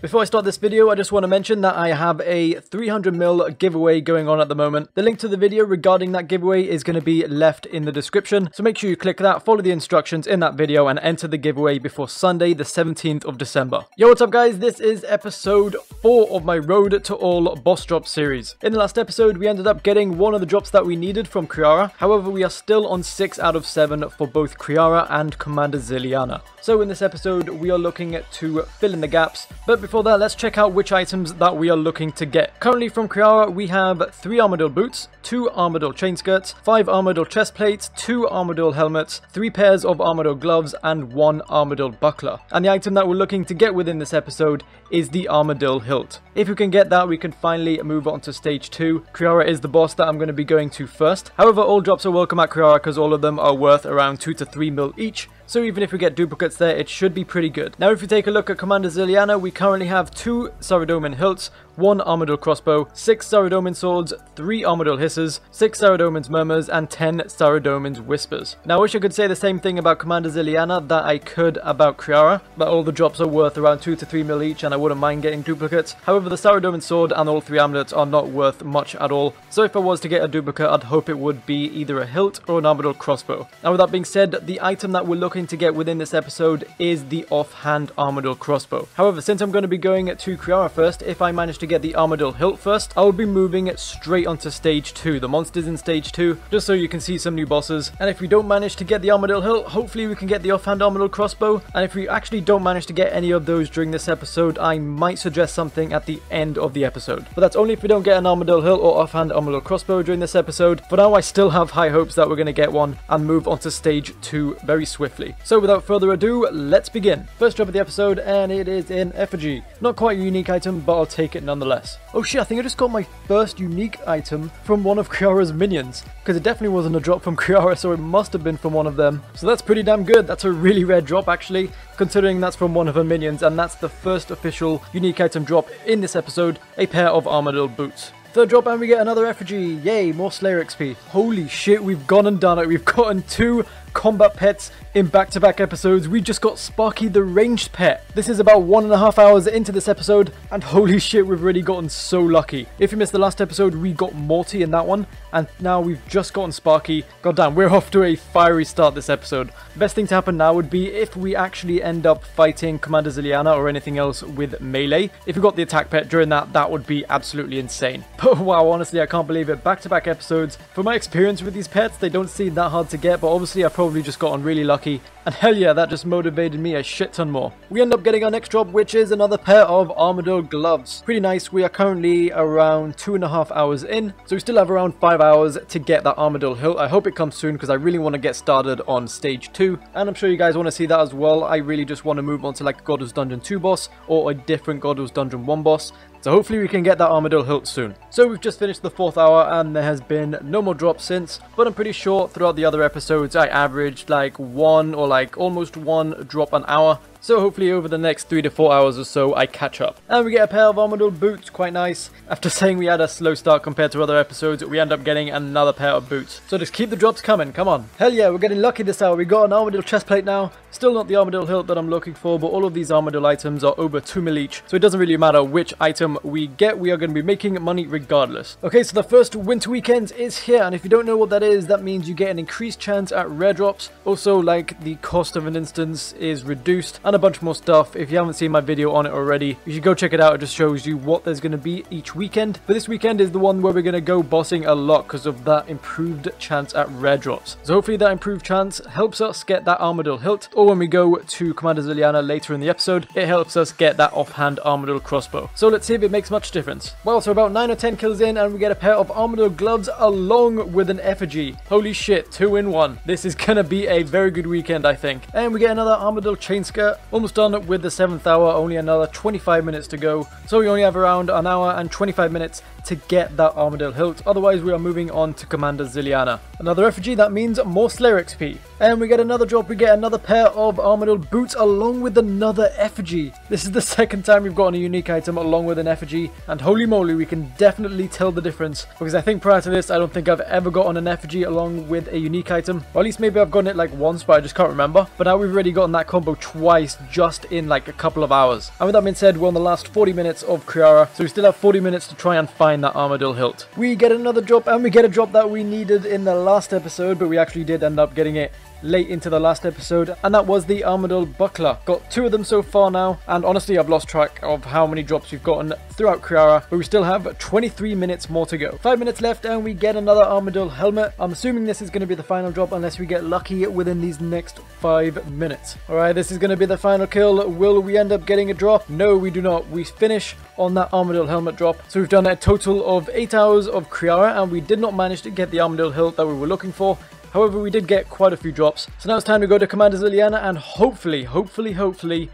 Before I start this video, I just want to mention that I have a 300ml giveaway going on at the moment. The link to the video regarding that giveaway is going to be left in the description, so make sure you click that, follow the instructions in that video, and enter the giveaway before Sunday the 17th of December. Yo, what's up guys? This is episode 4 of my Road to All boss drop series. In the last episode, we ended up getting one of the drops that we needed from Kree'arra. However, we are still on 6 out of 7 for both Kree'arra and Commander Zilyana. So in this episode, we are looking to fill in the gaps. But before that, let's check out which items that we are looking to get. Currently from Kree'arra, we have 3 Armadillo boots, 2 Armadillo chain skirts, 5 Armadillo chest plates, 2 Armadillo helmets, 3 pairs of Armadillo gloves, and 1 Armadillo buckler. And the item that we're looking to get within this episode is the Armadillo hilt. If we can get that, we can finally move on to stage 2. Kree'arra is the boss that I'm going to be going to first. However, all drops are welcome at Kree'arra because all of them are worth around 2 to 3 mil each. So even if we get duplicates there, it should be pretty good. Now if we take a look at Commander Zilyana, we currently have 2 Saradomin hilts, 1 Armadillo crossbow, 6 Saradomin swords, 3 Armadillo hisses, 6 Saradomin's murmurs, and 10 Saradomin's whispers. Now I wish I could say the same thing about Commander Zilyana that I could about Kree'arra, but all the drops are worth around 2 to 3 mil each and I wouldn't mind getting duplicates. However, the Saradomin sword and all 3 amulets are not worth much at all, so if I was to get a duplicate, I'd hope it would be either a hilt or an Armadillo crossbow. Now with that being said, the item that we're looking to get within this episode is the offhand Armadillo crossbow. However, since I'm going to be going to Kree'arra first, if I manage to get the Armadillo hilt first, I will be moving straight onto stage 2, the monsters in stage 2, just so you can see some new bosses. And if we don't manage to get the Armadillo hilt, hopefully we can get the offhand Armadillo crossbow. And if we actually don't manage to get any of those during this episode, I might suggest something at the end of the episode. But that's only if we don't get an Armadillo hilt or offhand Armadillo crossbow during this episode. For now, I still have high hopes that we're going to get one and move onto stage 2 very swiftly. So without further ado, let's begin. First drop of the episode, and it is in effigy. Not quite a unique item, but I'll take it nonetheless. Oh shit, I think I just got my first unique item from one of Kree'arra's minions, because it definitely wasn't a drop from Kree'arra, so it must have been from one of them. So that's pretty damn good. That's a really rare drop actually, considering that's from one of her minions, and that's the first official unique item drop in this episode, a pair of Armadillo boots. Third drop and we get another effigy. Yay, more Slayer XP. Holy shit, we've gone and done it. We've gotten 2 combat pets in back-to-back episodes. We just got Sparky the ranged pet. This is about 1.5 hours into this episode, and holy shit, we've already gotten so lucky. If you missed the last episode, we got Morty in that one, and now we've just gotten Sparky. Goddamn, we're off to a fiery start this episode. Best thing to happen now would be if we actually end up fighting Commander Zilyana or anything else with melee. If we got the attack pet during that, that would be absolutely insane. But wow, honestly, I can't believe it. Back-to-back episodes. From my experience with these pets, they don't seem that hard to get, but obviously I probably just gotten really lucky, and hell yeah, that just motivated me a shit ton more. We end up getting our next drop, which is another pair of Armadillo gloves. Pretty nice. We are currently around 2.5 hours in, so we still have around 5 hours to get that Armadillo hilt. I hope it comes soon because I really want to get started on stage 2, and I'm sure you guys want to see that as well. I really just want to move on to like Godless Dungeon 2 boss or a different Godless Dungeon 1 boss. So hopefully we can get that Armadillo hilt soon. So we've just finished the 4th hour and there has been no more drops since, but I'm pretty sure throughout the other episodes I averaged like 1 or like almost 1 drop an hour. So hopefully over the next 3 to 4 hours or so I catch up. And we get a pair of Armadillo boots, quite nice. After saying we had a slow start compared to other episodes, we end up getting another pair of boots. So just keep the drops coming, come on. Hell yeah, we're getting lucky this hour. We got an Armadillo chest plate now. Still not the Armadillo hilt that I'm looking for, but all of these Armadillo items are over 2 mil each. So it doesn't really matter which item we get, we are going to be making money regardless. Okay, so the first winter weekend is here, and if you don't know what that is, that means you get an increased chance at rare drops. Also, like, the cost of an instance is reduced, and a bunch more stuff. If you haven't seen my video on it already, you should go check it out. It just shows you what there's going to be each weekend. But this weekend is the one where we're going to go bossing a lot because of that improved chance at rare drops. So hopefully that improved chance helps us get that Armadillo hilt, or when we go to Commander Zilyana later in the episode, it helps us get that offhand Armadillo crossbow. So let's see if it makes much difference. Well, so about 9 or 10 kills in and we get a pair of Armadillo gloves along with an effigy. Holy shit, 2 in 1. This is going to be a very good weekend, I think. And we get another Armadillo chain skirt. Almost done with the 7th hour, only another 25 minutes to go. So we only have around an hour and 25 minutes to get that Armadillo hilt. Otherwise, we are moving on to Commander Zilyana. Another effigy, that means more Slayer XP. And we get another drop, we get another pair of Armadillo boots along with another effigy. This is the second time we've gotten a unique item along with an effigy, and holy moly, we can definitely tell the difference. Because I think prior to this, I don't think I've ever gotten an effigy along with a unique item. Or at least maybe I've gotten it like once, but I just can't remember. But now we've already gotten that combo twice twice just in like a couple of hours. And with that being said, we're on the last 40 minutes of Kree'arra, so we still have 40 minutes to try and find that Armadillo hilt. We get another drop, and we get a drop that we needed in the last episode, but we actually did end up getting it late into the last episode, and that was the Armadillo buckler. Got 2 of them so far now, and honestly I've lost track of how many drops we've gotten throughout Kree'arra, but we still have 23 minutes more to go. 5 minutes left and we get another Armadillo helmet. I'm assuming this is going to be the final drop unless we get lucky within these next 5 minutes. Alright, this is going to be the final kill. Will we end up getting a drop? No, we do not. We finish on that Armadillo helmet drop. So we've done a total of 8 hours of Kree'arra, and we did not manage to get the Armadillo hilt that we were looking for. However, we did get quite a few drops. So now it's time to go to Commander Zilyana, and hopefully,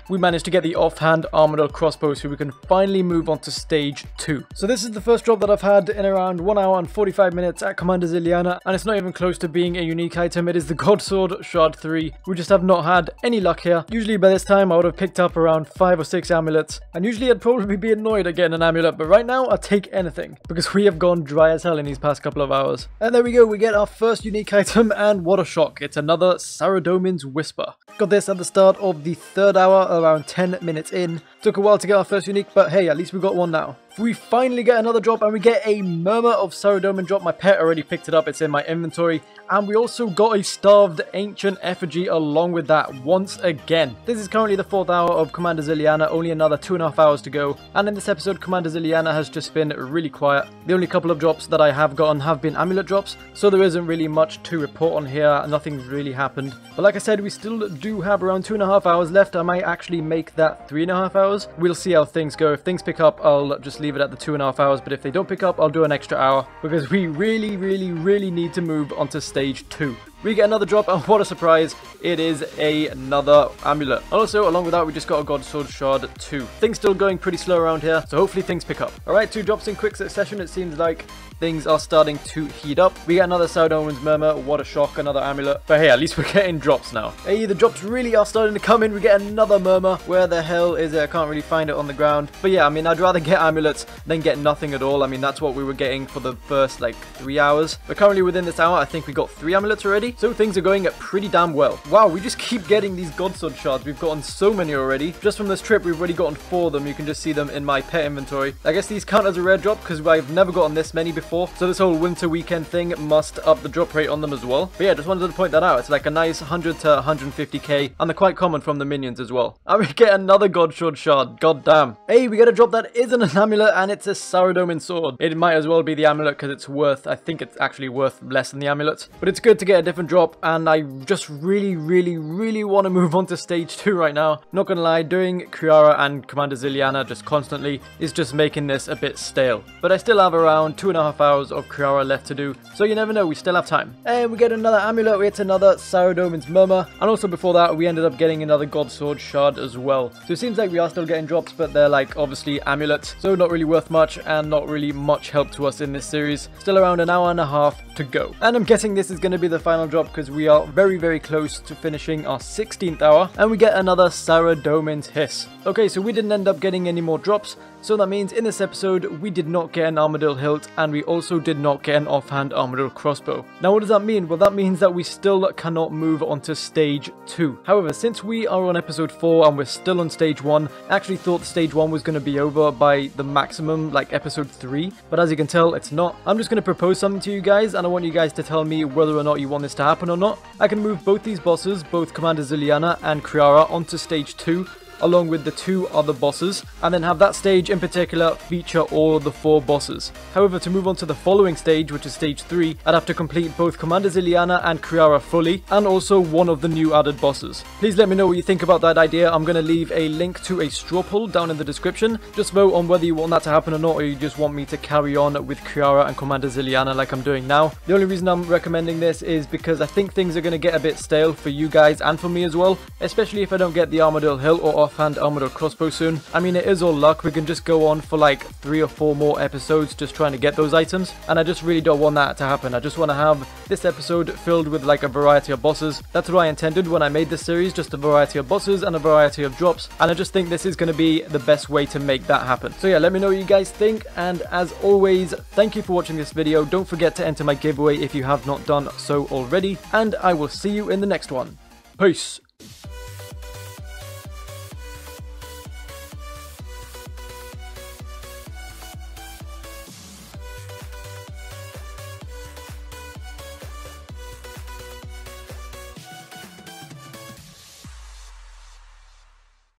we manage to get the offhand Armadillo crossbow so we can finally move on to stage 2. So this is the first drop that I've had in around 1 hour and 45 minutes at Commander Zilyana, and it's not even close to being a unique item. It is the God Sword Shard 3. We just have not had any luck here. Usually by this time I would have picked up around 5 or 6 amulets, and usually I'd probably be annoyed at getting an amulet, but right now I'll take anything because we have gone dry as hell in these past couple of hours. And there we go, we get our first unique item, and what a shock, it's another Saradomin's Whisper. Got this at the start of the 3rd hour, around 10 minutes in. Took a while to get our first unique, but hey, at least we got one now. We finally get another drop, and we get a Murmur of Saradomin drop. My pet already picked it up, it's in my inventory. And we also got a Starved Ancient Effigy along with that once again. This is currently the 4th hour of Commander Zilyana, only another 2.5 hours to go. And in this episode, Commander Zilyana has just been really quiet. The only couple of drops that I have gotten have been amulet drops, so there isn't really much to report on here. Nothing's really happened. But like I said, we still do have around 2.5 hours left. I might actually make that 3.5 hours. We'll see how things go. If things pick up, I'll just leave it at the 2.5 hours, but if they don't pick up, I'll do an extra hour because we really need to move on to stage 2. We get another drop, and what a surprise, it is another amulet. Also, along with that, we just got a God Sword Shard 2. Things still going pretty slow around here, so hopefully things pick up. Alright, 2 drops in quick succession. It seems like things are starting to heat up. We get another Saradomin's Murmur, what a shock, another amulet. But hey, at least we're getting drops now. Hey, the drops really are starting to come in. We get another Murmur. Where the hell is it? I can't really find it on the ground. But yeah, I mean, I'd rather get amulets than get nothing at all. I mean, that's what we were getting for the first, like, 3 hours. But currently within this hour, I think we got 3 amulets already. So things are going pretty damn well. Wow, we just keep getting these God Sword shards. We've gotten so many already. Just from this trip, we've already gotten 4 of them. You can just see them in my pet inventory. I guess these count as a rare drop because I've never gotten this many before. So this whole winter weekend thing must up the drop rate on them as well. But yeah, just wanted to point that out. It's like a nice 100 to 150k, and they're quite common from the minions as well. And we get another God Sword shard. God damn. Hey, we get a drop that isn't an amulet, and it's a Saradomin sword. It might as well be the amulet because it's worth, I think it's actually worth less than the amulet. But it's good to get a different drop, and I just really want to move on to stage 2 right now. Not gonna lie, doing Kree'arra and Commander Zilyana just constantly is just making this a bit stale. But I still have around 2.5 hours of Kree'arra left to do, so you never know, we still have time. And we get another amulet, we get another Saradomin's Murmur, and also before that we ended up getting another God Sword shard as well. So it seems like we are still getting drops, but they're like obviously amulets, so not really worth much and not really much help to us in this series. Still around an hour and a half to go. And I'm guessing this is going to be the final drop because we are very close to finishing our 16th hour, and we get another Saradomin's Hiss. Okay, so we didn't end up getting any more drops, so that means in this episode we did not get an Armadillo hilt, and we also did not get an offhand Armadillo crossbow. Now what does that mean? Well, that means that we still cannot move on to stage 2. However, since we are on episode 4 and we're still on stage 1, I actually thought stage 1 was going to be over by the maximum, like episode 3, but as you can tell, it's not. I'm just going to propose something to you guys, and I want you guys to tell me whether or not you want this to happen or not. I can move both these bosses, both Commander Zilyana and Kree'arra, onto stage 2, along with the 2 other bosses, and then have that stage in particular feature all the 4 bosses. However, to move on to the following stage, which is stage 3, I'd have to complete both Commander Zilyana and Kree'arra fully, and also one of the new added bosses. Please let me know what you think about that idea. I'm going to leave a link to a straw poll down in the description. Just vote on whether you want that to happen or not, or you just want me to carry on with Kree'arra and Commander Zilyana like I'm doing now. The only reason I'm recommending this is because I think things are going to get a bit stale for you guys and for me as well, especially if I don't get the Armadillo hilt or offhand Armadillo crossbow soon. I mean, it is all luck. We can just go on for like 3 or 4 more episodes just trying to get those items, and I just really don't want that to happen. I just want to have this episode filled with like a variety of bosses. That's what I intended when I made this series, just a variety of bosses and a variety of drops, and I just think this is going to be the best way to make that happen. So yeah, let me know what you guys think, and as always, thank you for watching this video. Don't forget to enter my giveaway if you have not done so already, and I will see you in the next one. Peace!